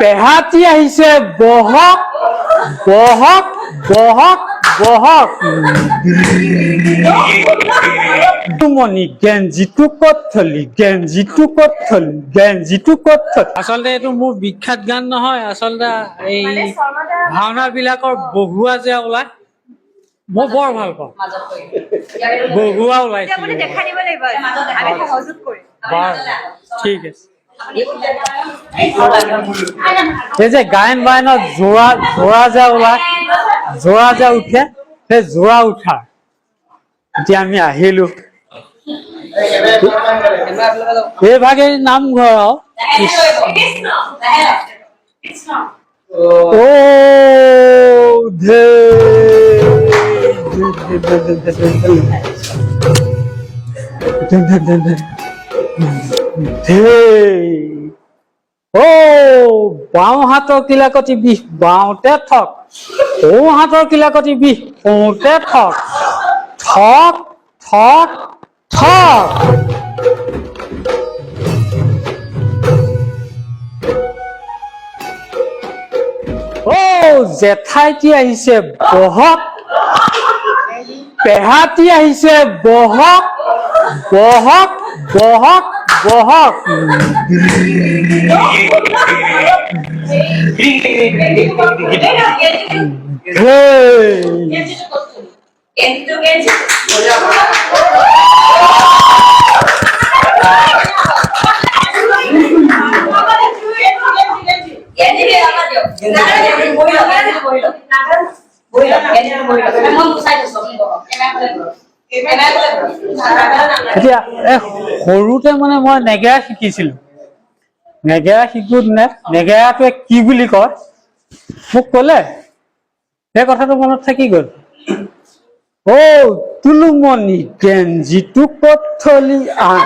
পেহাতি আহিছে বহক বহক বহক বহক মনি গেঞ্জিটো ক'ত থলি গেঞ্জিটো ক'ত থলি গেঞ্জিটো ক'ত থলি আচলতে এইটো মোৰ বিখ্যাত গান নহয় আচলতে এই ভাওনা বিলাকৰ বহুৱা যে ওলাই মই বৰ ভাল পাওঁ বহুৱা ওলাইছে ঠিক আছে এই যে গায়ন বায়নত জোৰা যে ওলাই জোৰা যে উঠে সেই জোৰা উঠা এতিয়া আমি আহিলো এইভাগে নামঘৰ বাওঁ হাতৰ কিলাকতি বিষ বাওঁতে থক সোঁ হাতৰ কিলাকতি বিষ সোঁতে থক ঠক ঠক ঠক জেঠাইটি আহিছে বহক পেহাতি আহিছে বহক বহক বহক বহক এতিয়া সৰুতে মানে মই নেগেৰা শিকিছিলো নেগেৰা শিকোঁতে নেগেৰাটোৱে কি বুলি কয় মোক কলে সেই কথাটো মনত থাকি গল তুলুমণি গেঞ্জিটো ক'ত থলি আন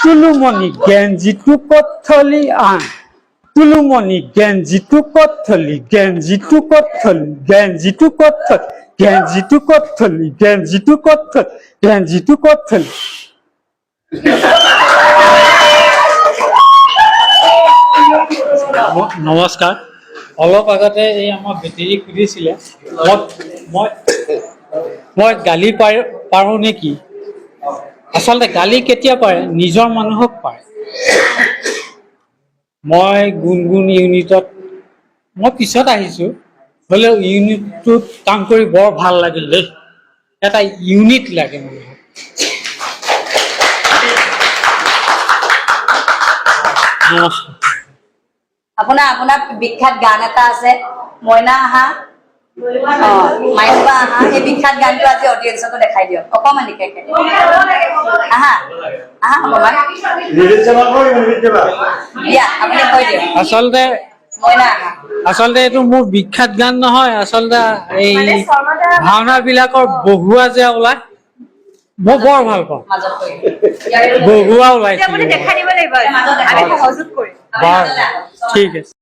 তুলুমণি গেঞ্জিটো ক'ত থলি আন তুলুমণি গেঞ্জিটো ক'ত থলি গেঞ্জিটো ক'ত থলি গেঞ্জিটো ক'ত থলি গেঞ্জিটো ক'ত থলি গেঞ্জিটো ক'ত থলি গেঞ্জিটো ক'ত থলি নমস্কাৰ অলপ আগতে এই আমাৰ বেটেৰী সুধিছিলে মই গালি পাৰো নেকি আচলতে গালি কেতিয়া পাৰে নিজৰ মানুহক পাৰে মই গুণগুণ ইউনিটত মই পিছত আহিছো হ'লেও ইউনিটটোত কাম কৰি বৰ ভাল লাগিল দেই এটা ইউনিট লাগে মানুহক নমস্কাৰ আপোনাৰ বিখ্যাত গান এটা আছে মইনা আহা মাইনবা আহা এই বিখ্যাত গানটো আজি অডিয়েন্সকো দেখাই দিয়ক অকমানিকে আহা আহা অকমান দিয়া আপুনি কৈ দিয়ক আচলতে এইটো মোৰ বিখ্যাত গান নহয় আচলতে এই ভাওনা বিলাকৰ বহুৱা যে ওলাই মই বৰ ভাল পাওঁ বহুৱা ওলাইছে ঠিক আছে